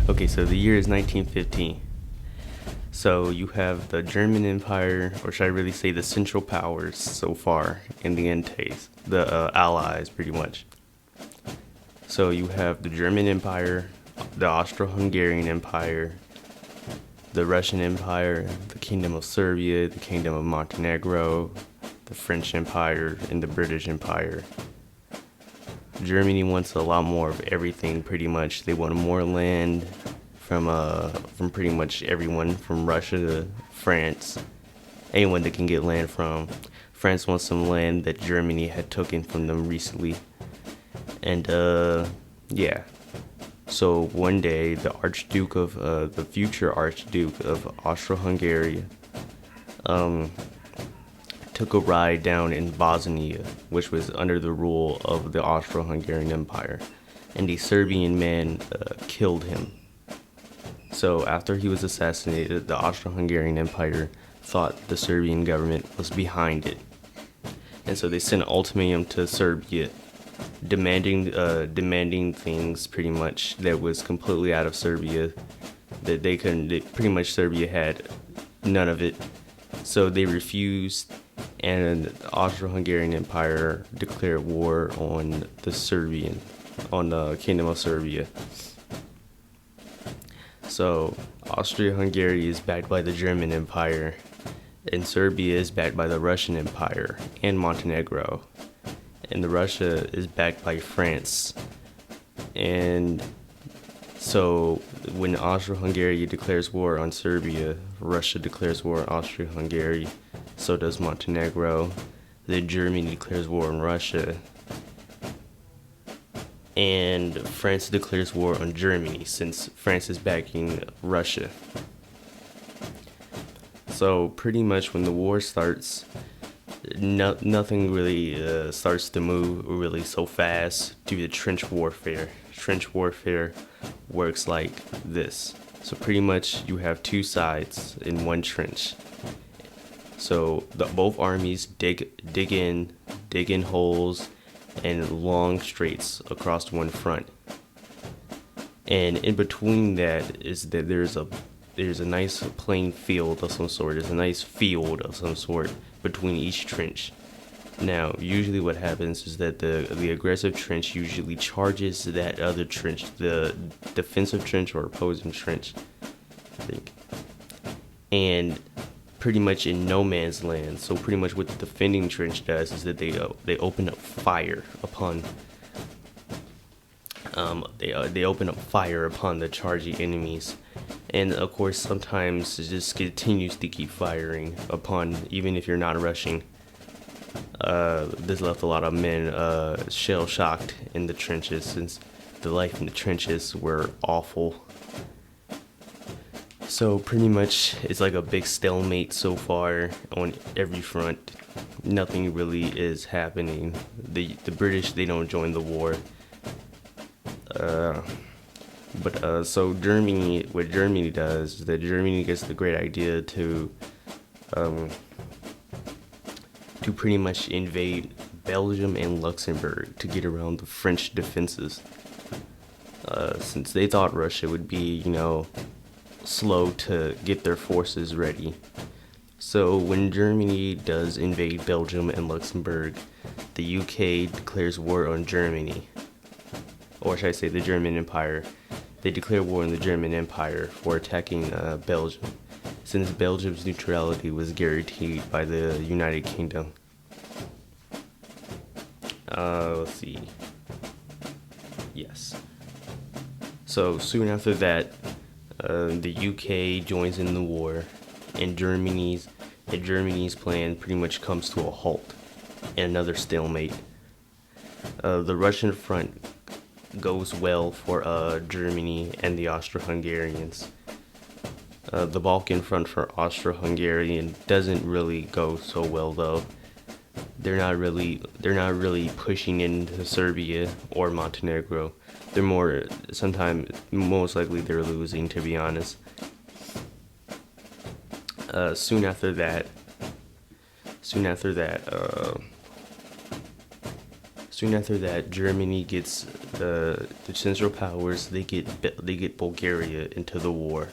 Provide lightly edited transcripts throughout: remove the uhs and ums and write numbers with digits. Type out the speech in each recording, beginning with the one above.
Okay, so the year is 1915. So you have the German Empire, or should I really say the Central Powers so far in the Entente, the Allies pretty much. So you have the German Empire, the Austro-Hungarian Empire, the Russian Empire, the Kingdom of Serbia, the Kingdom of Montenegro, the French Empire, and the British Empire. Germany wants a lot more of everything pretty much. They want more land from pretty much everyone, from Russia to France, anyone that can get land from. France wants some land that Germany had taken from them recently. And yeah. So one day the future Archduke of Austro-Hungary took a ride down in Bosnia, which was under the rule of the Austro-Hungarian Empire, and a Serbian man killed him. So after he was assassinated, the Austro-Hungarian Empire thought the Serbian government was behind it, and so they sent an ultimatum to Serbia, demanding things pretty much that was completely out of Serbia, that they couldn't. Pretty much Serbia had none of it, so they refused, and the Austro-Hungarian Empire declared war on the Kingdom of Serbia. So Austria-Hungary is backed by the German Empire, and Serbia is backed by the Russian Empire and Montenegro, and the Russia is backed by France. And so when Austria-Hungary declares war on Serbia, Russia declares war on Austria-Hungary, so does Montenegro. Then Germany declares war on Russia, and France declares war on Germany since France is backing Russia. So pretty much when the war starts, nothing really starts to move really so fast due to trench warfare. Trench warfare works like this. So pretty much you have two sides in one trench. So both armies dig in holes and long straights across one front. And in between that is that there's a nice plain field of some sort. There's a nice field of some sort between each trench. Now, usually what happens is that the aggressive trench usually charges that other trench, the defensive trench or opposing trench, I think. And pretty much in no man's land. So pretty much what the defending trench does is that they open up fire upon they open up fire upon the charging enemies, and of course sometimes it just continues to keep firing upon, even if you're not rushing. This left a lot of men shell shocked in the trenches, since the life in the trenches were awful. So pretty much it's like a big stalemate so far on every front. Nothing really is happening. The British, they don't join the war. So Germany, what Germany does is that Germany gets the great idea to pretty much invade Belgium and Luxembourg to get around the French defenses. Since they thought Russia would be, slow to get their forces ready. So when Germany does invade Belgium and Luxembourg, the UK declares war on Germany. Or should I say the German Empire. They declare war on the German Empire for attacking Belgium, since Belgium's neutrality was guaranteed by the United Kingdom. Let's see. Yes. So soon after that, the UK joins in the war, and Germany's plan pretty much comes to a halt, and another stalemate. The Russian front goes well for Germany and the Austro-Hungarians. The Balkan front for Austro-Hungarian doesn't really go so well though. They're not really pushing into Serbia or Montenegro. Most likely they're losing, to be honest. Soon after that, Soon after that, Germany gets the Central Powers. They get Bulgaria into the war,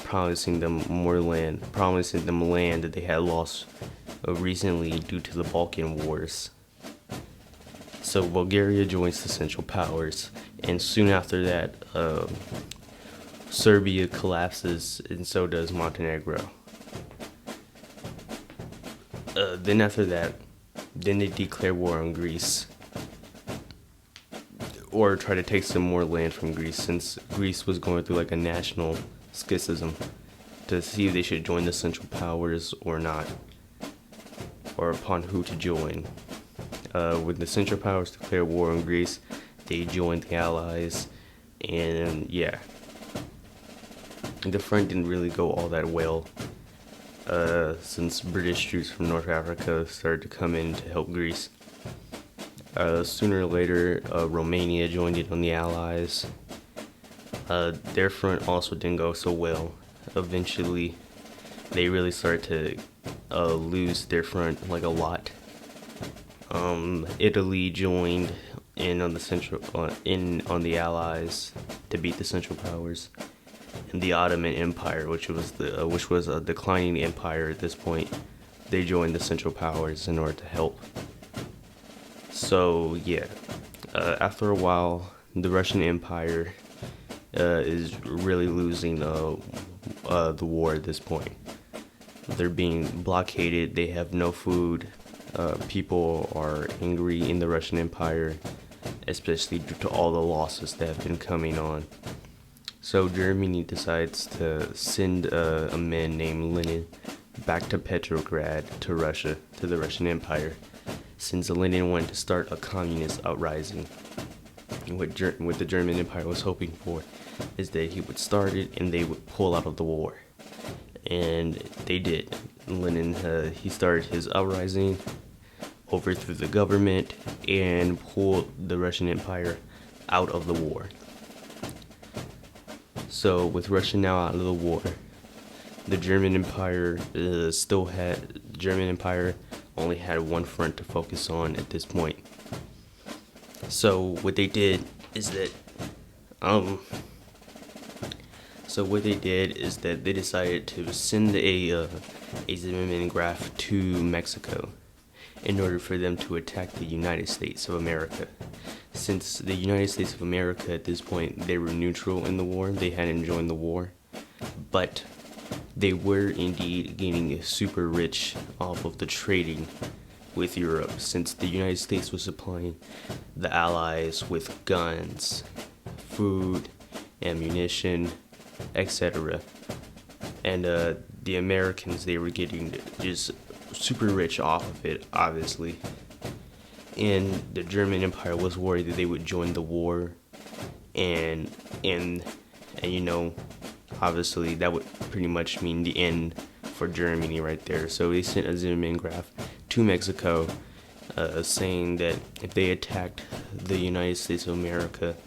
promising them land that they had lost recently due to the Balkan Wars. So Bulgaria joins the Central Powers, and soon after that, Serbia collapses, and so does Montenegro. Then after that, they declare war on Greece, or try to take some more land from Greece, since Greece was going through like a national schism, to see if they should join the Central Powers or not, or upon who to join. When the Central Powers declared war on Greece, they joined the Allies, and yeah, the front didn't really go all that well, since British troops from North Africa started to come in to help Greece. Sooner or later, Romania joined in on the Allies. Their front also didn't go so well. Eventually, they really started to lose their front like a lot. Italy joined in on the Allies to beat the Central Powers, and the Ottoman Empire, which was a declining empire at this point, they joined the Central Powers in order to help. So yeah, after a while, the Russian Empire is really losing the war at this point. They're being blockaded. They have no food. People are angry in the Russian Empire, especially due to all the losses that have been coming on. So Germany decides to send a man named Lenin back to Petrograd, to Russia, to the Russian Empire, since Lenin wanted to start a communist uprising. What the German Empire was hoping for is that he would start it and they would pull out of the war. And they did. Lenin, he started his uprising, overthrew the government, and pulled the Russian Empire out of the war. So with Russia now out of the war, the German Empire only had one front to focus on at this point. So what they did is that they decided to send a Zimmerman Graf to Mexico in order for them to attack the United States of America. Since the United States of America at this point, they were neutral in the war, they hadn't joined the war, but they were indeed gaining super rich off of the trading with Europe, since the United States was supplying the Allies with guns, food, ammunition, etc. And the Americans, they were getting just super rich off of it, obviously. And the German Empire was worried that they would join the war, and you know, obviously that would pretty much mean the end for Germany right there. So they sent a Zimmerman Graf to Mexico, saying that if they attacked the United States of America,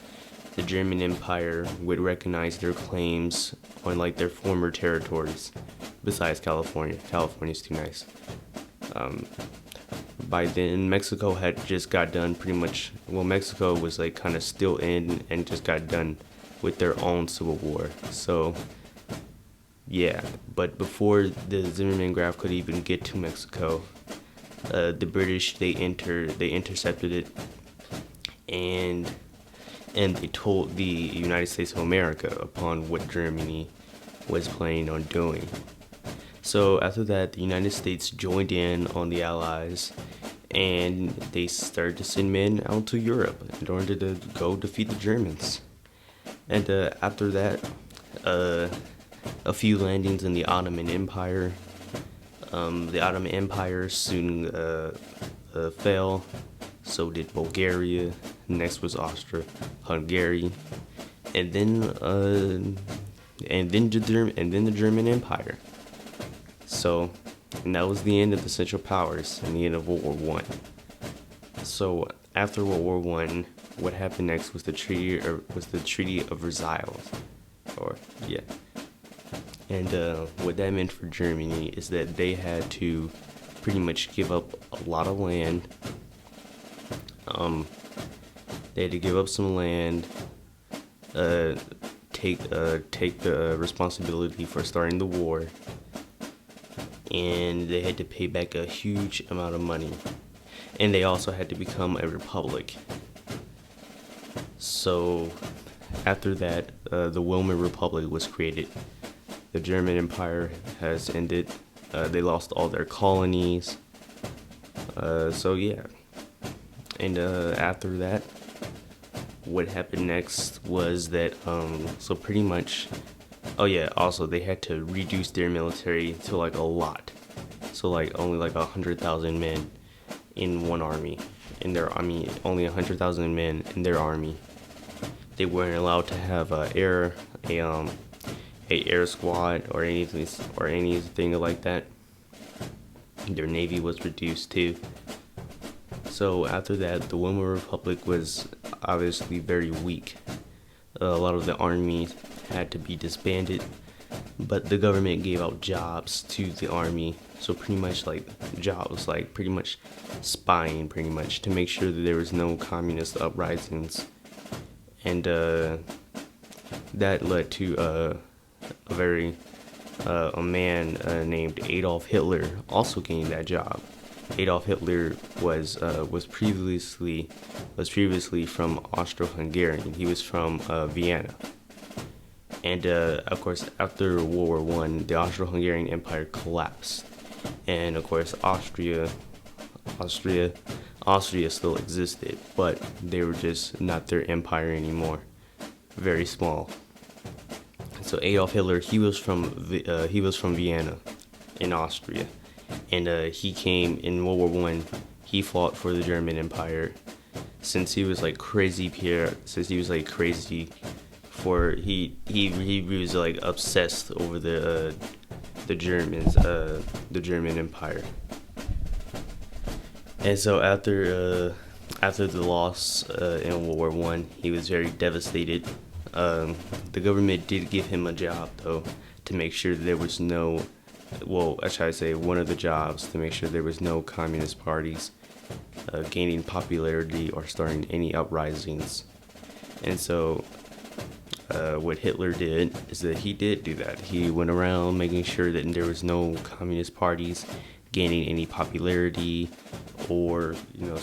the German Empire would recognize their claims on like their former territories, besides California. California's too nice. By then, Mexico had just got done Mexico was like kind of still in and just got done with their own civil war. So yeah, but before the Zimmerman Graf could even get to Mexico, the British, they intercepted it, and they told the United States of America upon what Germany was planning on doing. So after that, the United States joined in on the Allies, and they started to send men out to Europe in order to go defeat the Germans. And after that, a few landings in the Ottoman Empire. The Ottoman Empire soon fell. So did Bulgaria. Next was Austria-Hungary, and then the German Empire. So, and that was the end of the Central Powers and the end of World War I. So after World War I, what happened next was the Treaty of Versailles, And what that meant for Germany is that they had to pretty much give up a lot of land, They had to give up some land, take the responsibility for starting the war, and they had to pay back a huge amount of money. And they also had to become a republic. So after that, the Weimar Republic was created. The German Empire has ended. They lost all their colonies. So yeah. And after that, what happened next was that, so pretty much, oh yeah, also they had to reduce their military to like a lot. So like only like 100,000 men in one army. In their army, only 100,000 men in their army. They weren't allowed to have a air squad or anything like that. Their navy was reduced too. So after that, the Weimar Republic was obviously very weak. A lot of the armies had to be disbanded, but the government gave out jobs to the army. So pretty much like jobs, like pretty much spying, pretty much to make sure that there was no communist uprisings. And that led to a man named Adolf Hitler also getting that job. Adolf Hitler was previously from Austro-Hungarian. He was from Vienna. And of course, after World War I, the Austro-Hungarian Empire collapsed. And of course, Austria still existed, but they were just not their empire anymore. Very small. So Adolf Hitler, he was from Vienna, in Austria, and he came in World War I. He fought for the German Empire. Since he was like crazy, he was like obsessed over the Germans, the German Empire. And so after the loss in World War I, he was very devastated. The government did give him a job though, to make sure there was no, one of the jobs to make sure there was no communist parties gaining popularity or starting any uprisings. And so what Hitler did is that he did do that. He went around making sure that there was no communist parties gaining any popularity or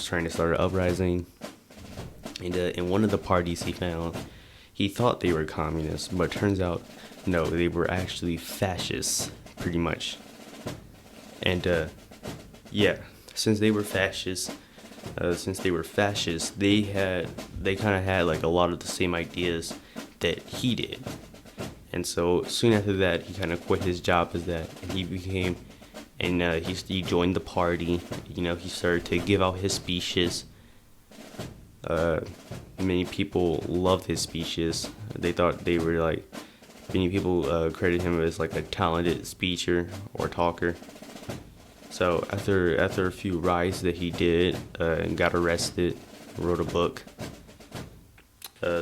trying to start an uprising. And in one of the parties he found, he thought they were communists, but turns out no, they were actually fascists, pretty much. And since they were fascists, they kind of had like a lot of the same ideas that he did. And so soon after that, he kind of quit his job as that, and he joined the party. He started to give out his speeches. Many people loved his speeches. They thought they were like, many people credit him as like a talented speaker or talker. So after a few riots that he did and got arrested, wrote a book.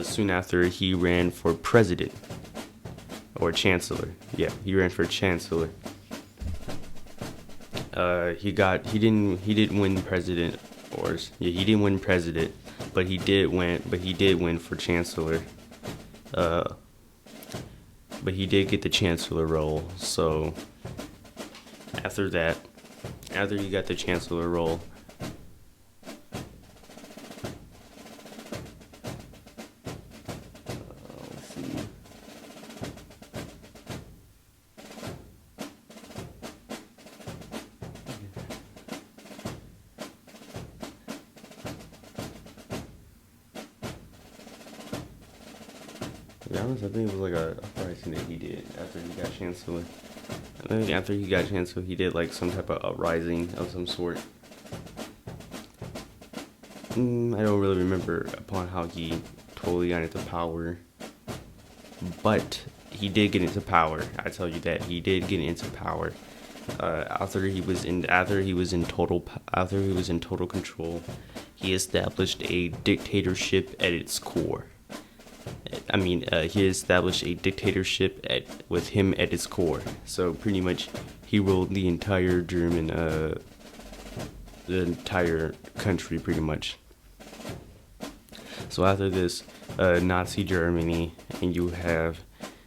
Soon after, he ran for president or chancellor. Yeah, he ran for chancellor. He didn't win president, he didn't win president, but he did win for chancellor. But he did get the chancellor role. So after he got the chancellor role, I think it was like a uprising that he did after he got chancellor. I think after he got chancellor, he did like some type of uprising of some sort. I don't really remember upon how he totally got into power, but he did get into power. I tell you that he did get into power. After he was in total control, he established a dictatorship at its core. He established a dictatorship with him at its core. So pretty much, he ruled the entire country, pretty much. So after this, Nazi Germany, and you have,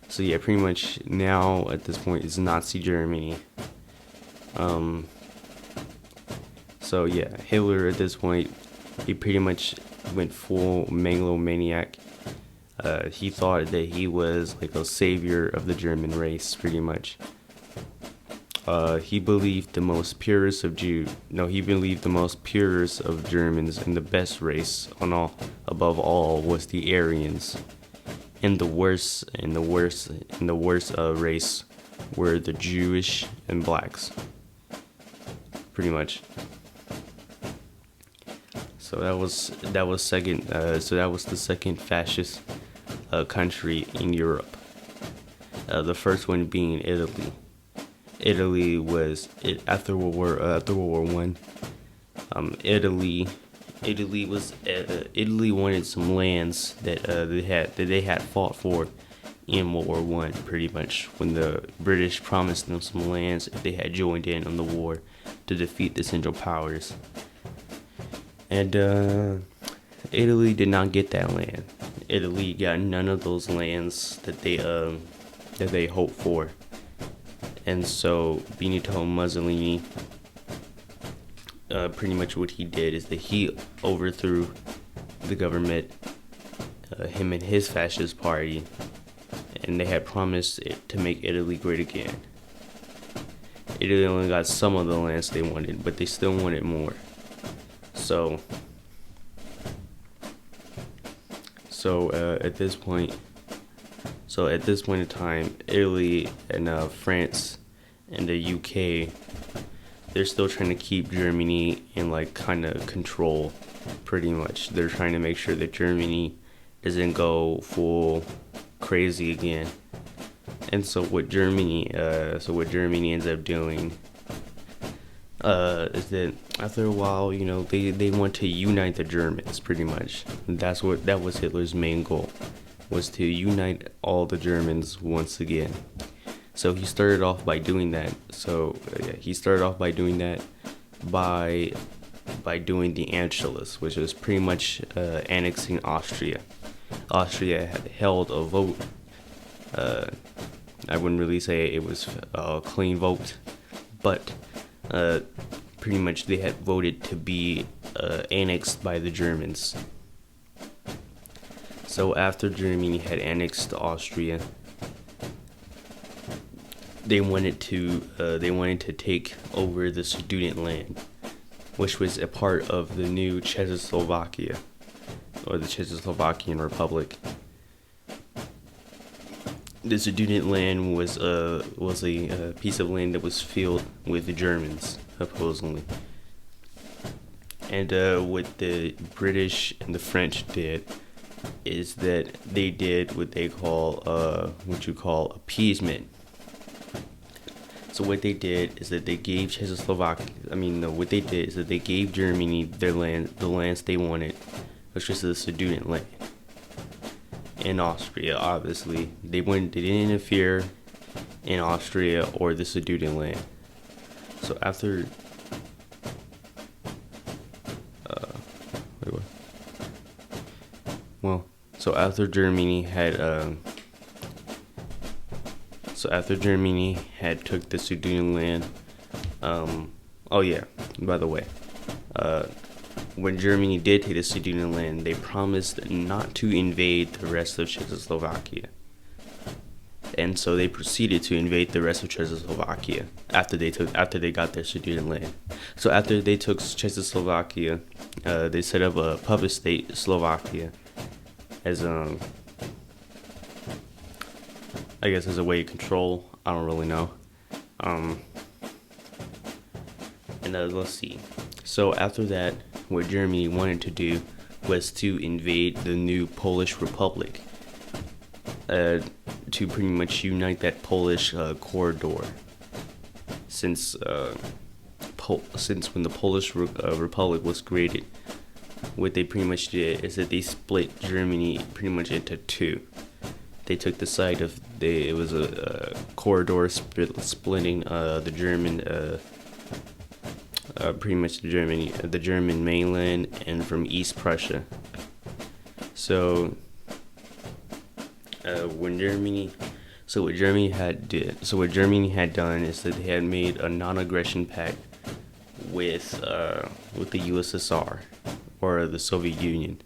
so yeah, pretty much now at this point is Nazi Germany. So yeah, Hitler at this point, he pretty much went full megalomaniac. He thought that he was like a savior of the German race, pretty much. He believed the most purest of he believed the most purest of Germans and the best race above all was the Aryans. And the worst race were the Jewish and blacks. Pretty much. So that was the second fascist country in Europe. The first one being Italy. Italy was after World War One. Italy wanted some lands that they had fought for in World War One. Pretty much when the British promised them some lands if they had joined in on the war to defeat the Central Powers. And Italy did not get that land. Italy got none of those lands that they hoped for. And so Benito Mussolini, pretty much what he did is that he overthrew the government, him and his fascist party, and they had promised to make Italy great again. Italy only got some of the lands they wanted, but they still wanted more. So at this point in time, Italy and France and the UK, they're still trying to keep Germany in like kind of control. Pretty much, they're trying to make sure that Germany doesn't go full crazy again. And so what Germany ends up doing is that after a while, they want to unite the Germans. Pretty much, that was Hitler's main goal, was to unite all the Germans once again. So he started off by doing that. By doing the Anschluss, which was pretty much annexing Austria. Austria had held a vote. I wouldn't really say it was a clean vote, but pretty much they had voted to be annexed by the Germans. So after Germany had annexed Austria, they wanted to take over the Sudetenland, which was a part of the new Czechoslovakia, or the Czechoslovakian Republic. The Sudetenland was a piece of land that was filled with the Germans, supposedly. And what the British and the French did is that they did what you call appeasement. So what they did is that they gave they gave Germany the lands they wanted, which was the Sudetenland. In Austria, obviously, they didn't interfere in Austria or the Sudetenland. So after Germany had took the Sudetenland. By the way, when Germany did take the Sudetenland, they promised not to invade the rest of Czechoslovakia. And so they proceeded to invade the rest of Czechoslovakia after they got their Sudetenland. So after they took Czechoslovakia, they set up a puppet state, Slovakia, as I guess as a way of control. I don't really know. Let's see. So after that, what Germany wanted to do was to invade the new Polish Republic, to pretty much unite that Polish corridor. Since when the Polish Republic was created, what they pretty much did is that they split Germany pretty much into two. They took the side of it was a corridor splitting the German. Pretty much the German mainland and from East Prussia. So when Germany, so what Germany had done is that they had made a non-aggression pact with the USSR, or the Soviet Union,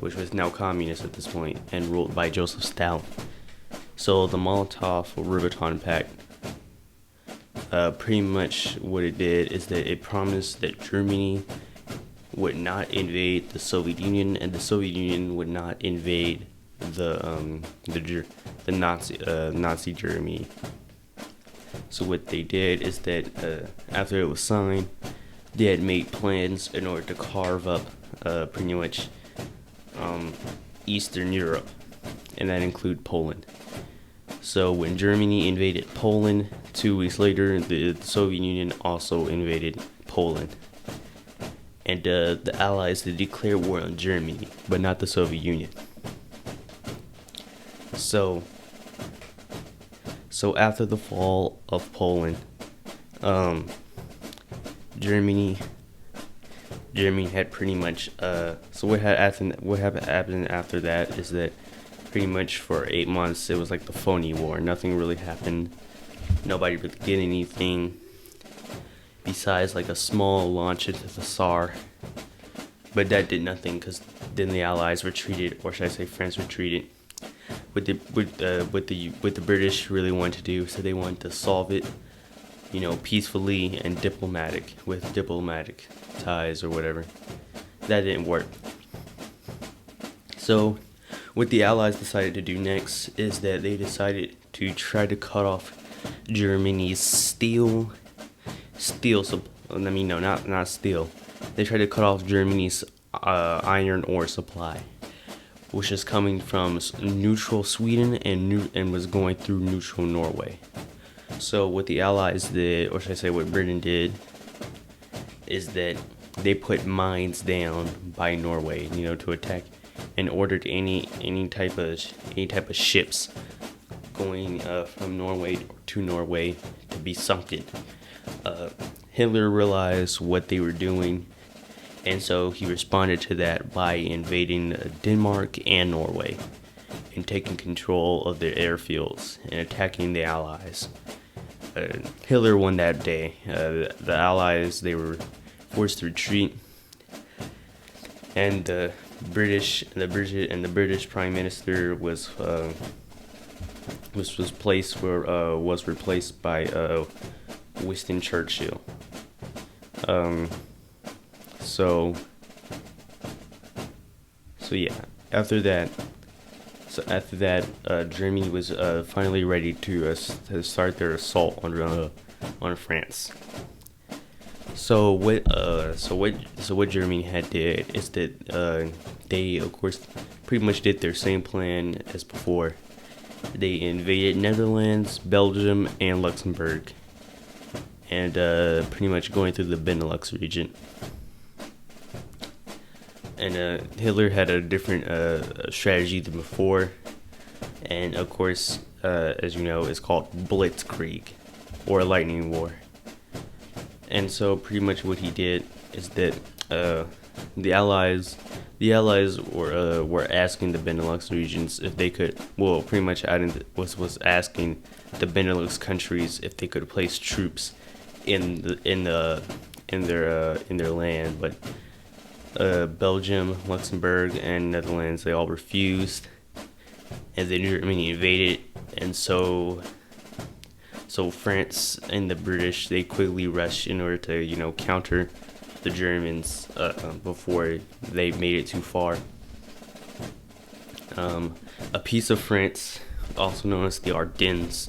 which was now communist at this point and ruled by Joseph Stalin. So the Molotov-Ribbentrop Pact, pretty much what it did is that it promised that Germany would not invade the Soviet Union, and the Soviet Union would not invade the Nazi Germany. So what they did is that after it was signed, they had made plans in order to carve up pretty much Eastern Europe, and that include Poland. So when Germany invaded Poland, 2 weeks later, the Soviet Union also invaded Poland. And the Allies, they declared war on Germany, but not the Soviet Union. So after the fall of Poland, Germany had pretty much so what happened after that is that pretty much for 8 months it was like the phony war. Nothing really happened. Nobody really did anything besides like a small launch into the Saar, but that did nothing because then the Allies retreated, or should I say France retreated. What the British really wanted to do, so they wanted to solve it, peacefully and with diplomatic ties or whatever. That didn't work. So what the Allies decided to do next is that they decided to try to cut off Germany's not steel. They tried to cut off Germany's iron ore supply, which is coming from neutral Sweden and was going through neutral Norway. So what the Allies did, or should I say what Britain did, is that they put mines down by Norway, to attack, and ordered any type of ships going from Norway to Norway to be sunken. Hitler realized what they were doing, and so he responded to that by invading Denmark and Norway and taking control of their airfields and attacking the Allies. Hitler won that day. The Allies, they were forced to retreat, and the British Prime Minister was replaced by Winston Churchill. So yeah. After that, Germany was finally ready to start their assault on France. So what Germany had did is that they, of course, pretty much did their same plan as before. They invaded Netherlands, Belgium, and Luxembourg, and pretty much going through the Benelux region. And Hitler had a different strategy than before, and of course, as you know, it's called Blitzkrieg, or lightning war. And so pretty much what he did is that the Allies were asking the Benelux regions if they could, pretty much was asking the Benelux countries if they could place troops in their land, but Belgium, Luxembourg, and Netherlands, they all refused, and then Germany invaded, and so France and the British, they quickly rushed in order to counter the Germans before they made it too far. A piece of France, also known as the Ardennes,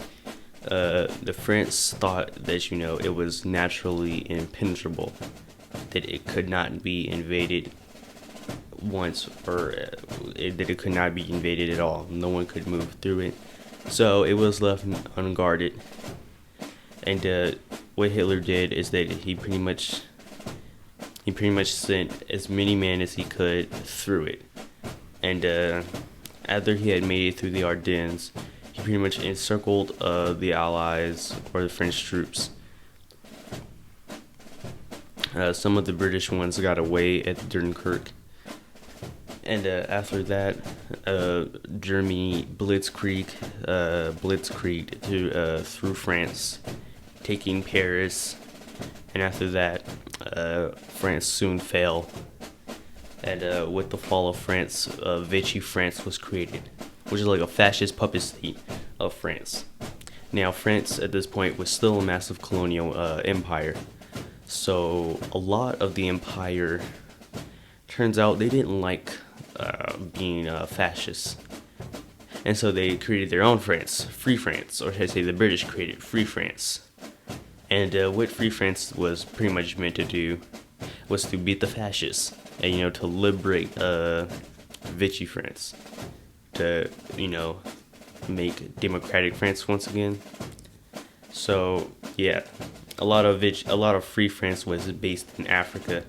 the France thought that it was naturally impenetrable, that it could not be invaded once, or that it could not be invaded at all. No one could move through it, so it was left unguarded. And what Hitler did is that he pretty much sent as many men as he could through it. And after he had made it through the Ardennes, he pretty much encircled the Allies, or the French troops. Some of the British ones got away at Dunkirk, And after that, Germany blitzkrieg to through France, taking Paris. And after that, France soon fell. And with the fall of France, Vichy France was created, which is like a fascist puppet state of France. Now, France at this point was still a massive colonial empire. So a lot of the empire, turns out they didn't like being fascist. And so they created their own France, Free France, or should I say the British created Free France. And what Free France was pretty much meant to do was to beat the fascists and, to liberate Vichy France, to, make democratic France once again. So, yeah, a lot of Free France was based in Africa.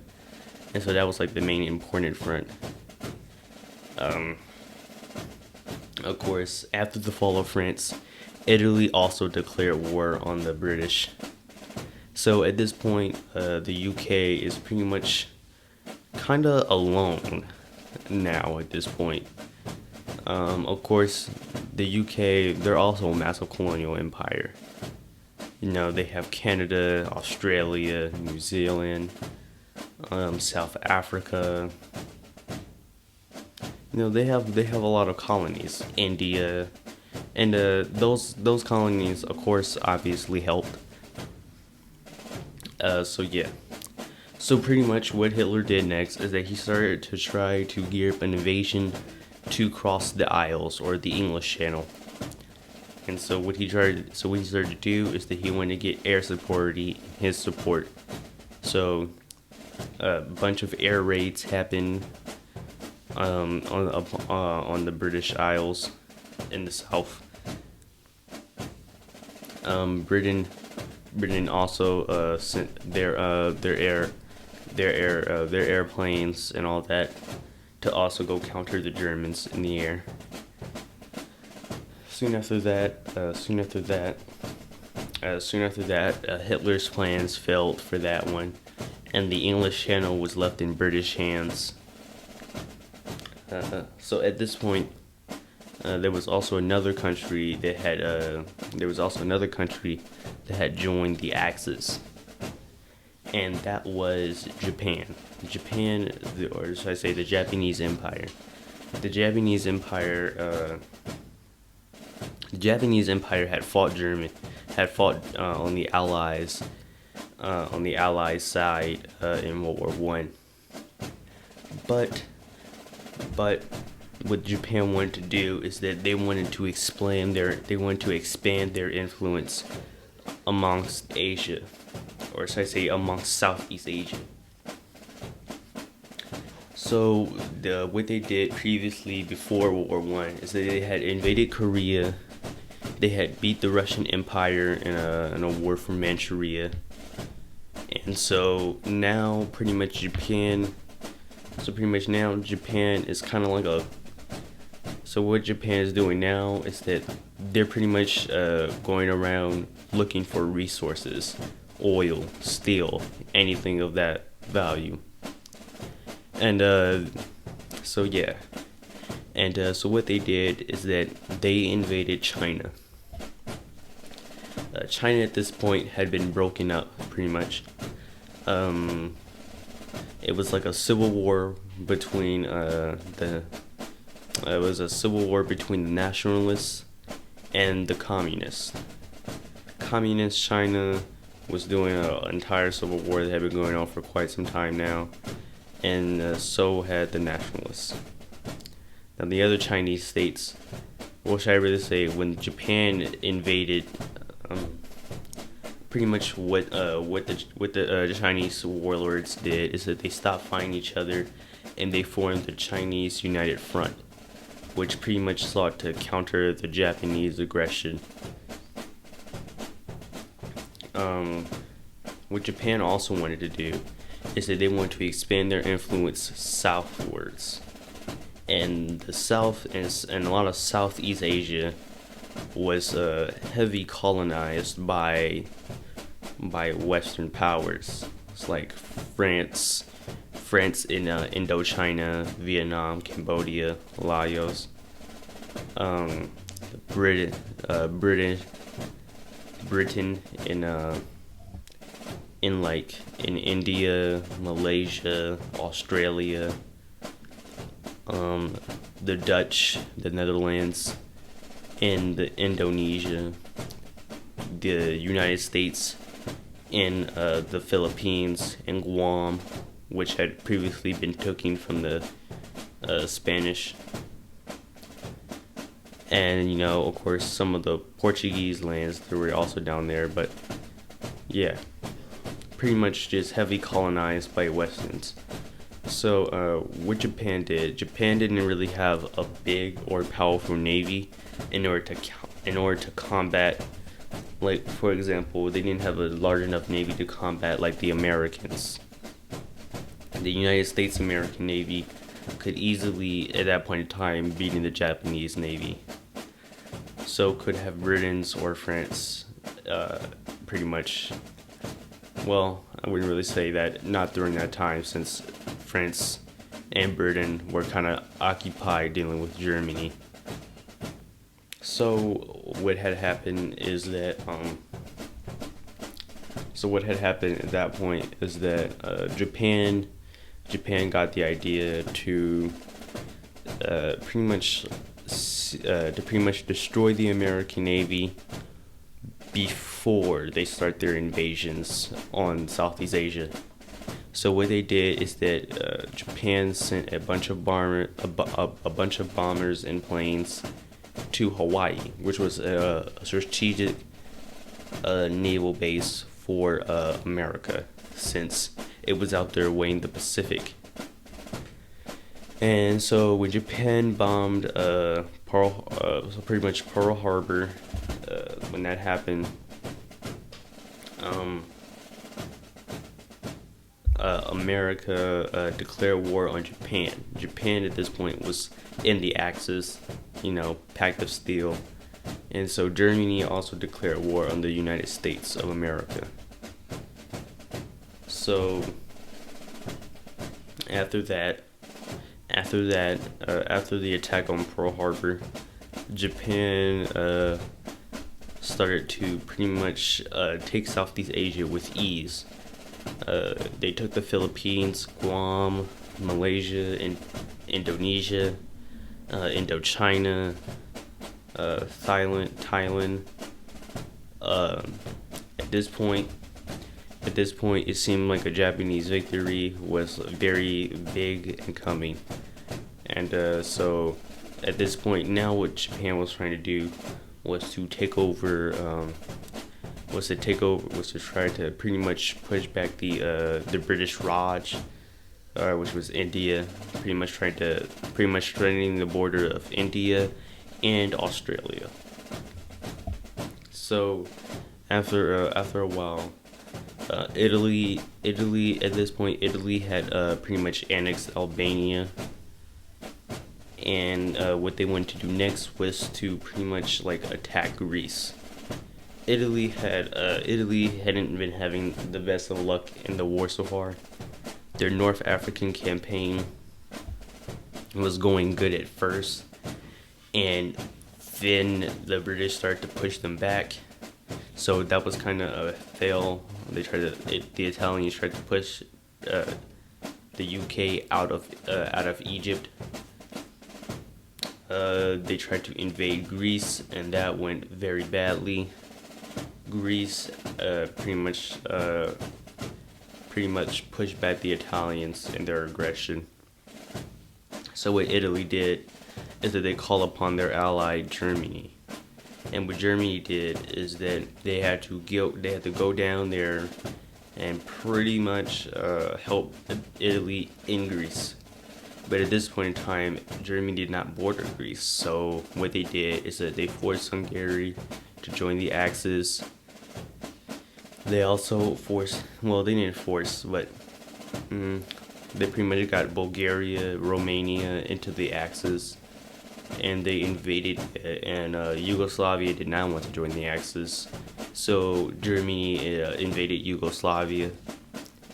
And so that was like the main important front. Of course, after the fall of France, Italy also declared war on the British. So at this point, the UK is pretty much kind of alone now at this point. Of course, the UK, they're also a massive colonial empire. They have Canada, Australia, New Zealand, South Africa. They have a lot of colonies. India, and those colonies, of course, obviously helped. So yeah. So pretty much what Hitler did next is that he started to try to gear up an invasion to cross the Isles, or the English Channel. And so what he started to do is that he wanted to get air his support. So a bunch of air raids happened on the British Isles in the south. Britain also sent their airplanes and all that to also go counter the Germans in the air. Soon after that, Hitler's plans failed for that one, and the English Channel was left in British hands. So at this point, there was also another country that had joined the Axis, and that was Japan. Or should I say the Japanese Empire. The Japanese Empire had fought on the Allies side in World War One. But what Japan wanted to do is that they wanted to expand their influence amongst Asia, or should I say amongst Southeast Asia. So what they did previously before World War One is that they had invaded Korea. They had beat the Russian Empire in a war for Manchuria, and so now pretty much Japan is kind of like So what Japan is doing now is that they're pretty much going around looking for resources, oil, steel, anything of that value. And so yeah. And so what they did is that they invaded China. China at this point had been broken up pretty much. It was like a civil war between the nationalists and the communists. Communist China was doing an entire civil war that had been going on for quite some time now, and so had the nationalists. Now the other Chinese states, what should I really say, when Japan invaded, pretty much what the Chinese warlords did is that they stopped fighting each other and they formed the Chinese United Front, which pretty much sought to counter the Japanese aggression. What Japan also wanted to do is that they wanted to expand their influence southwards. And the South and a lot of Southeast Asia was heavy colonized by Western powers. It's like France, France in Indochina, Vietnam, Cambodia, Laos, Britain, Britain in India, Malaysia, Australia, the Dutch, the Netherlands, and the Indonesia, the United States, in the Philippines, and Guam, which had previously been taken from the Spanish. And, of course, some of the Portuguese lands that were also down there. But, yeah, pretty much just heavily colonized by Westerns. So, what Japan didn't really have a big or powerful navy in order to combat. Like, for example, they didn't have a large enough navy to combat, like, the Americans. The United States American Navy could easily, at that point in time, beat in the Japanese Navy. So could have Britain's or France, pretty much. Well, I wouldn't really say that, not during that time, since France and Britain were kind of occupied dealing with Germany. So what had happened is that at that point is that Japan got the idea to pretty much destroy the American Navy before they start their invasions on Southeast Asia. So what they did is that Japan sent a bunch of bombers and planes to Hawaii, which was a strategic naval base for America, since it was out there way in the Pacific. And so when Japan bombed pretty much Pearl Harbor, when that happened, America declared war on Japan. Japan at this point was in the Axis, Pact of Steel. And so Germany also declared war on the United States of America. So after the attack on Pearl Harbor, Japan started to pretty much take Southeast Asia with ease. They took the Philippines, Guam, Malaysia, and Indonesia, Indochina, Thailand. At this point, it seemed like a Japanese victory was very big and coming. And so, at this point, now what Japan was trying to do was to try to pretty much push back the British Raj, which was India, pretty much threatening the border of India and Australia. So after a while, Italy at this point had pretty much annexed Albania, and what they wanted to do next was to pretty much attack Greece. Italy hadn't been having the best of luck in the war so far. Their North African campaign was going good at first, and then the British started to push them back. So that was kind of a fail. The Italians tried to push the UK out of Egypt. They tried to invade Greece, and that went very badly. Greece pretty much pushed back the Italians in their aggression. So what Italy did is that they called upon their ally Germany, and what Germany did is that they had to go down there and pretty much help Italy in Greece. But at this point in time, Germany did not border Greece. So what they did is that they forced Hungary to join the Axis. They also they didn't force, but they pretty much got Bulgaria, Romania into the Axis, and they invaded, and Yugoslavia did not want to join the Axis. So Germany invaded Yugoslavia,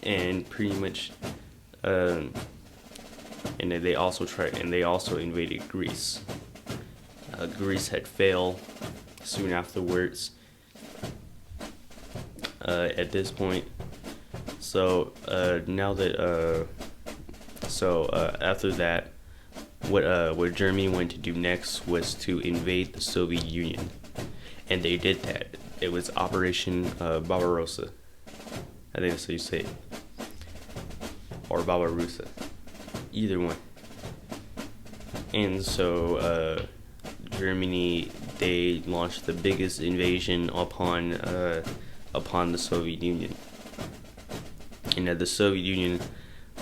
and pretty much and then they also invaded Greece. Greece had failed soon afterwards. At this point, so after that, what Germany wanted to do next was to invade the Soviet Union, and they did that. It was Operation Barbarossa. I think that's how you say it, or Barbarossa, either one. And so Germany, they launched the biggest invasion upon the Soviet Union, and that the Soviet Union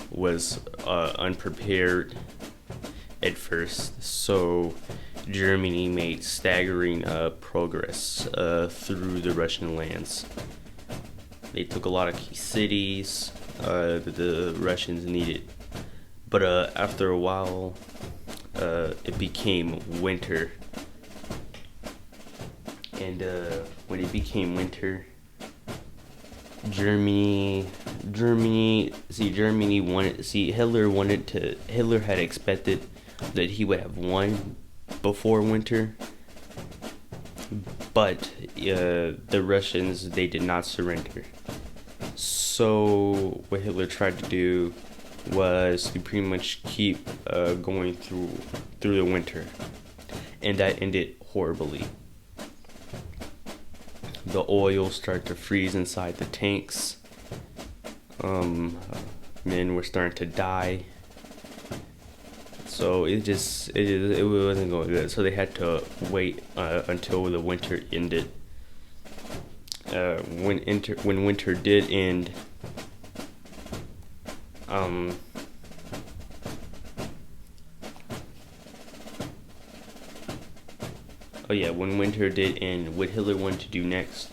was unprepared at first, so Germany made staggering progress through the Russian lands. They took a lot of key cities that the Russians needed, but after a while, it became winter, and when it became winter, Hitler had expected that he would have won before winter, but the Russians, they did not surrender. So what Hitler tried to do was to pretty much keep going through the winter, and that ended horribly. The oil started to freeze inside the tanks. Men were starting to die. So it wasn't going good. So they had to wait until the winter ended. When winter did end, when winter did end, what Hitler wanted to do next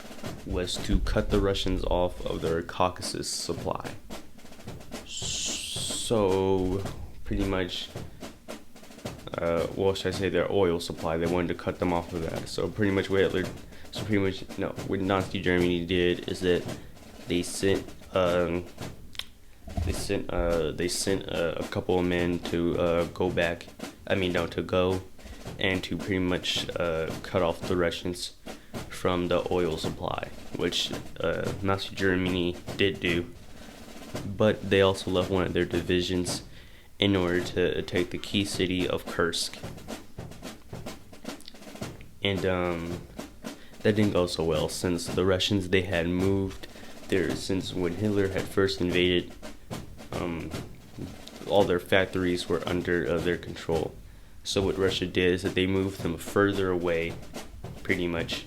was to cut the Russians off of their Caucasus supply. So, pretty much, their oil supply. They wanted to cut them off of that. So pretty much what Nazi Germany did is that they sent a couple of men to go and to pretty much cut off the Russians from the oil supply, which Nazi Germany did do. But they also left one of their divisions in order to take the key city of Kursk. And that didn't go so well, since the Russians, they had moved there since when Hitler had first invaded. All their factories were under their control. So what Russia did is that they moved them further away, pretty much,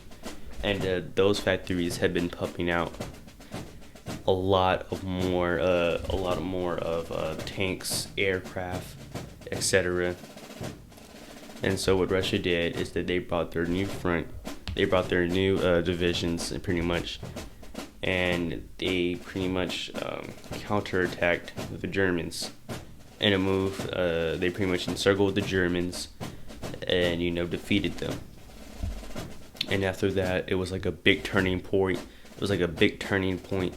and those factories had been pumping out a lot more of tanks, aircraft, etc. And so what Russia did is that they brought their new divisions, and they pretty much counterattacked the Germans. In a move, they pretty much encircled the Germans and defeated them. And after that, it was like a big turning point. It was like a big turning point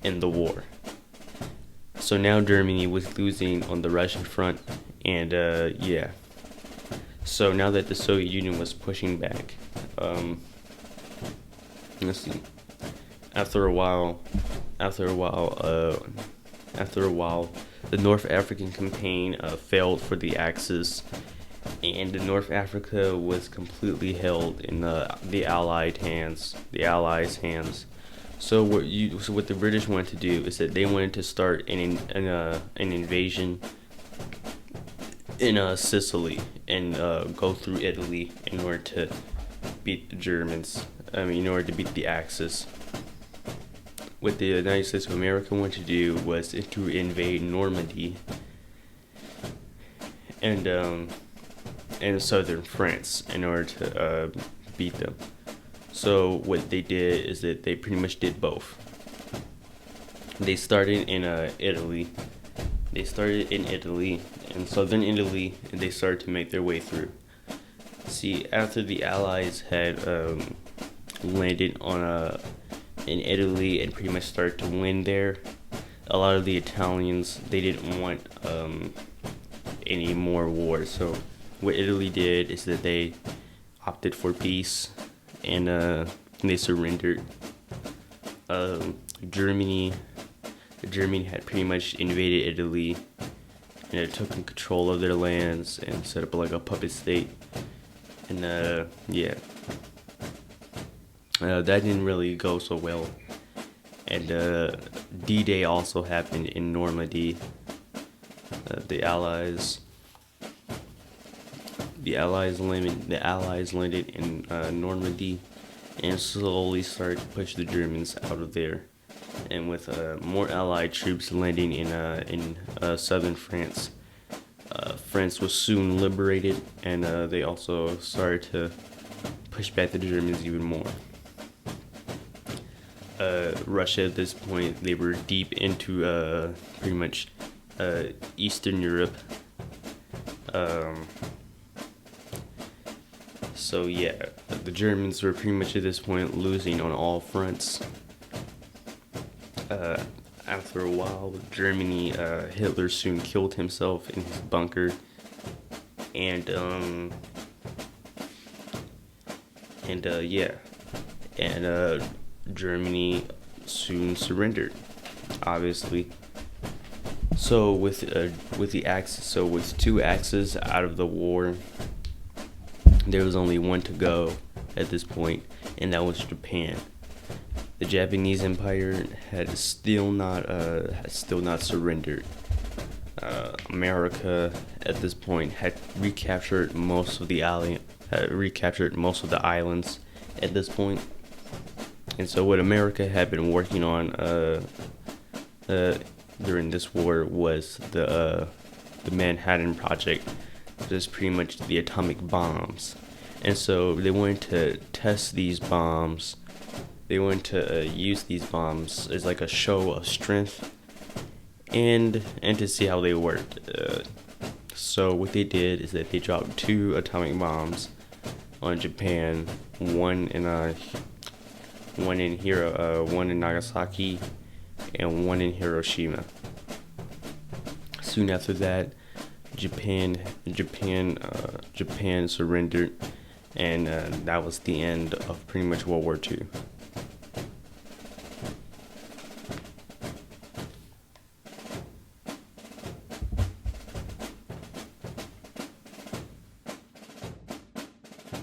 in the war. So now Germany was losing on the Russian front, and So now that the Soviet Union was pushing back, let's see. After a while, the North African campaign failed for the Axis, and the North Africa was completely held in the Allies' hands. So what the British wanted to do is that they wanted to start an invasion in Sicily and go through Italy in order to beat the Germans. In order to beat the Axis. What the United States of America wanted to do was to invade Normandy and southern France in order to beat them. So what they did is that they pretty much did both. They started in Italy. In southern Italy, and they started to make their way through. See, after the Allies had landed in Italy and pretty much started to win there, a lot of the Italians, they didn't want any more war. So what Italy did is that they opted for peace, and they surrendered. Germany had pretty much invaded Italy, and it took control of their lands and set up like a puppet state. And that didn't really go so well. And D-Day also happened in Normandy. The Allies landed in Normandy and slowly started to push the Germans out of there. And with more Allied troops landing in southern France, France was soon liberated, and they also started to push back the Germans even more. Russia at this point, they were deep into pretty much Eastern Europe. So yeah, the Germans were pretty much at this point losing on all fronts. After a while, Germany, Hitler soon killed himself in his bunker, and Germany soon surrendered, obviously. So with two axes out of the war, there was only one to go at this point, and that was Japan. The Japanese Empire had still not surrendered. America at this point had recaptured most of the islands at this point. And so what America had been working on during this war was the Manhattan Project, which is pretty much the atomic bombs. And so they wanted to test these bombs. They wanted to use these bombs as like a show of strength and to see how they worked. So what they did is that they dropped 2 atomic bombs on Japan, one in Nagasaki and one in Hiroshima. Soon after that, Japan surrendered, and that was the end of pretty much World War II.